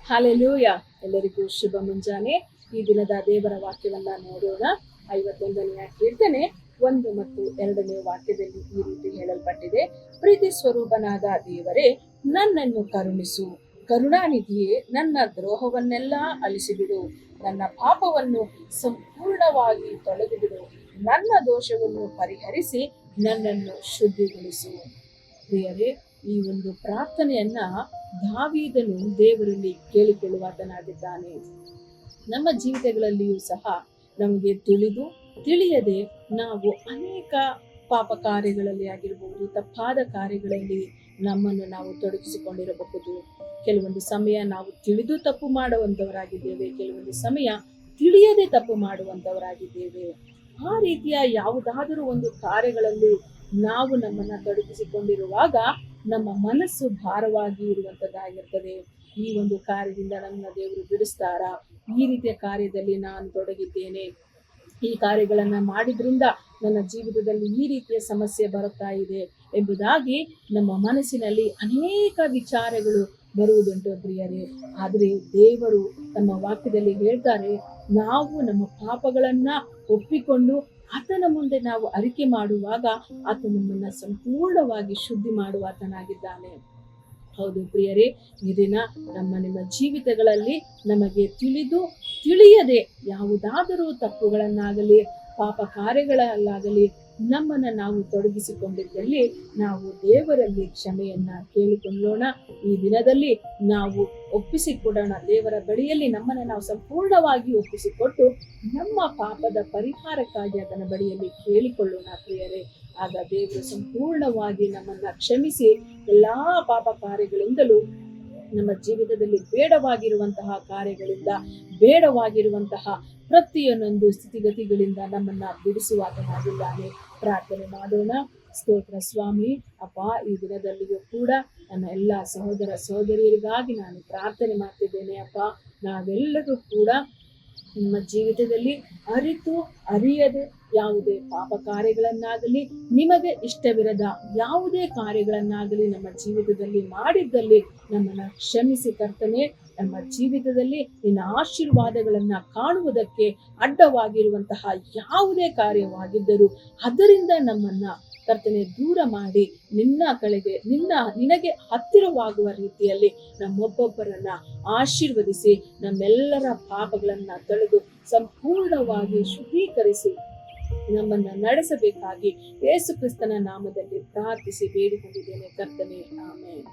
Hallelujah. ಎಲ್ಲರಿಗೂ ಶುಭ ಮುಂಜಾನೆ. ಈ ದಿನದ ದೇವರ ವಾಕ್ಯವನ್ನ ನೋಡೋಣ. 51ನೇ ಕೀರ್ತನೆ 1 ಮತ್ತು 2ನೇ ವಾಕ್ಯದಲ್ಲಿ ಈ ರೀತಿ ಹೇಳಲ್ಪಟ್ಟಿದೆ. ಪ್ರೀತಿ ಸ್ವರೂಪನಾದ ದೇವರೇ, ನನ್ನನ್ನು ಕರುಣಿಸು. ಕರುಣಾನಿಧಿಯೇ, ನನ್ನ ದ್ರೋಹವನ್ನೆಲ್ಲ ಅಳಿಸಿಬಿಡು. ನನ್ನ ಪಾಪವನ್ನು ಸಂಪೂರ್ಣವಾಗಿ ತೊಳೆದುಬಿಡು. ನನ್ನ ದೋಷವನ್ನು ಪರಿಹರಿಸಿ ನನ್ನನ್ನು ಶುದ್ಧಿಗೊಳಿಸು. ಪ್ರಿಯರೇ, ಈ ಒಂದು ಪ್ರಾರ್ಥನೆಯನ್ನ ದಾವೀದನು ದೇವರಲ್ಲಿ ಕೇಳಿಕೊಳ್ಳುವಾತನಾಗಿದ್ದಾನೆ. ನಮ್ಮ ಜೀವಿತಗಳಲ್ಲಿಯೂ ಸಹ ನಮಗೆ ತಿಳಿಯದೆ ನಾವು ಅನೇಕ ಪಾಪ ಕಾರ್ಯಗಳಲ್ಲಿ ಆಗಿರಬಹುದು, ತಪ್ಪಾದ ಕಾರ್ಯಗಳಲ್ಲಿ ನಮ್ಮನ್ನು ನಾವು ತೊಡಗಿಸಿಕೊಂಡಿರಬಹುದು. ಕೆಲವೊಂದು ಸಮಯ ನಾವು ತಿಳಿದು ತಪ್ಪು ಮಾಡುವಂತವರಾಗಿದ್ದೇವೆ, ಕೆಲವೊಂದು ಸಮಯ ತಿಳಿಯದೆ ತಪ್ಪು ಮಾಡುವಂತವರಾಗಿದ್ದೇವೆ. ಆ ರೀತಿಯ ಯಾವುದಾದರೂ ಒಂದು ಕಾರ್ಯಗಳಲ್ಲಿ ನಾವು ನಮ್ಮನ್ನ ತೊಡಗಿಸಿಕೊಂಡಿರುವಾಗ ನಮ್ಮ ಮನಸ್ಸು ಭಾರವಾಗಿ ಇರುವಂತದ್ದಾಗಿರ್ತದೆ. ಈ ಒಂದು ಕಾರ್ಯದಿಂದ ನನ್ನ ದೇವರು ಬಿಡಿಸ್ತಾರಾ? ಈ ರೀತಿಯ ಕಾರ್ಯದಲ್ಲಿ ನಾನು ತೊಡಗಿದ್ದೇನೆ, ಈ ಕಾರ್ಯಗಳನ್ನ ಮಾಡಿದ್ರಿಂದ ನನ್ನ ಜೀವಿತದಲ್ಲಿ ಈ ರೀತಿಯ ಸಮಸ್ಯೆ ಬರುತ್ತಾ ಇದೆ ಎಂಬುದಾಗಿ ನಮ್ಮ ಮನಸ್ಸಿನಲ್ಲಿ ಅನೇಕ ವಿಚಾರಗಳು ಬರುವುದುಂಟು ಪ್ರಿಯರೇ. ಆದರೆ ದೇವರು ನಮ್ಮ ವಾಕ್ಯದಲ್ಲಿ ಹೇಳ್ತಾರೆ, ನಾವು ನಮ್ಮ ಪಾಪಗಳನ್ನ ಒಪ್ಪಿಕೊಂಡು ಆತನ ಮುಂದೆ ನಾವು ಅರಿಕೆ ಮಾಡುವಾಗ ಆತ ನಮ್ಮನ್ನ ಸಂಪೂರ್ಣವಾಗಿ ಶುದ್ಧಿ ಮಾಡುವಾತನಾಗಿದ್ದಾನೆ. ಹೌದು ಪ್ರಿಯರೇ, ಈ ದಿನ ನಿಮ್ಮ ಜೀವಿತಗಳಲ್ಲಿ ನಮಗೆ ತಿಳಿಯದೆ ಯಾವುದಾದರೂ ತಪ್ಪುಗಳನ್ನಾಗಲಿ ಪಾಪ ಕಾರ್ಯಗಳಲ್ಲಾಗಲಿ ನಮ್ಮನ್ನ ನಾವು ತೊಡಗಿಸಿಕೊಂಡಿದ್ದಲ್ಲಿ ನಾವು ದೇವರಲ್ಲಿ ಕ್ಷಮೆಯನ್ನ ಕೇಳಿಕೊಳ್ಳೋಣ. ಈ ದಿನದಲ್ಲಿ ನಾವು ಒಪ್ಪಿಸಿಕೊಡೋಣ. ದೇವರ ಬಳಿಯಲ್ಲಿ ನಮ್ಮನ್ನ ನಾವು ಸಂಪೂರ್ಣವಾಗಿ ಒಪ್ಪಿಸಿಕೊಟ್ಟು ನಮ್ಮ ಪಾಪದ ಪರಿಹಾರಕ್ಕಾಗಿ ಅದನ್ನ ಬಳಿಯಲ್ಲಿ ಕೇಳಿಕೊಳ್ಳೋಣ ಪ್ರಿಯರೇ. ಆಗ ದೇವರು ಸಂಪೂರ್ಣವಾಗಿ ನಮ್ಮನ್ನ ಕ್ಷಮಿಸಿ ಎಲ್ಲಾ ಪಾಪ ಕಾರ್ಯಗಳಿಂದಲೂ ನಮ್ಮ ಜೀವಿತದಲ್ಲಿ ಬೇಡವಾಗಿರುವಂತಹ ಕಾರ್ಯಗಳಿಂದ, ಬೇಡವಾಗಿರುವಂತಹ ಪ್ರತಿಯೊಂದೊಂದು ಸ್ಥಿತಿಗತಿಗಳಿಂದ ನಮ್ಮನ್ನ ಬಿಡಿಸುವಾತನಾಗಿದ್ದಾನೆ. ಪ್ರಾರ್ಥನೆ ಮಾಡೋಣ. ಸ್ತೋತ್ರ ಸ್ವಾಮಿ. ಅಪ್ಪ, ಈ ದಿನದಲ್ಲಿಯೂ ಕೂಡ ನನ್ನ ಎಲ್ಲ ಸಹೋದರ ಸಹೋದರಿಯರಿಗಾಗಿ ನಾನು ಪ್ರಾರ್ಥನೆ ಮಾಡ್ತಿದ್ದೇನೆ. ಅಪ್ಪ, ನಾವೆಲ್ಲರೂ ಕೂಡ ನಿಮ್ಮ ಜೀವಿತದಲ್ಲಿ ಅರಿಯದೆ ಯಾವುದೇ ಪಾಪ ಕಾರ್ಯಗಳನ್ನಾಗಲಿ, ನಿಮಗೆ ಇಷ್ಟವಿರದ ಯಾವುದೇ ಕಾರ್ಯಗಳನ್ನಾಗಲಿ ನಮ್ಮ ಜೀವಿತದಲ್ಲಿ ಮಾಡಿದ್ದಲ್ಲಿ ನಮ್ಮನ್ನ ಕ್ಷಮಿಸಿ ಕರ್ತನೆ. ನಮ್ಮ ಜೀವಿತದಲ್ಲಿ ನಿನ್ನ ಆಶೀರ್ವಾದಗಳನ್ನ ಕಾಣುವುದಕ್ಕೆ ಅಡ್ಡವಾಗಿರುವಂತಹ ಯಾವುದೇ ಕಾರ್ಯವಾಗಿದ್ದರೂ ಅದರಿಂದ ನಮ್ಮನ್ನ ಕರ್ತನೆ ದೂರ ಮಾಡಿ ನಿನ್ನ ಕಡೆಗೆ ನಿನಗೆ ಹತ್ತಿರವಾಗುವ ರೀತಿಯಲ್ಲಿ ನಮ್ಮೊಬ್ಬೊಬ್ಬರನ್ನ ಆಶೀರ್ವದಿಸಿ ನಮ್ಮೆಲ್ಲರ ಪಾಪಗಳನ್ನ ತೊಳೆದು ಸಂಪೂರ್ಣವಾಗಿ ಶುದ್ಧೀಕರಿಸಿ ನಮ್ಮನ್ನ ನಡೆಸಬೇಕಾಗಿ ಯೇಸು ಕ್ರಿಸ್ತನ ನಾಮದಲ್ಲಿ ಪ್ರಾರ್ಥಿಸಿ ಬೇಡಿಕೊಂಡಿದ್ದೇನೆ ಕರ್ತನೆ. ಆಮೆನ್.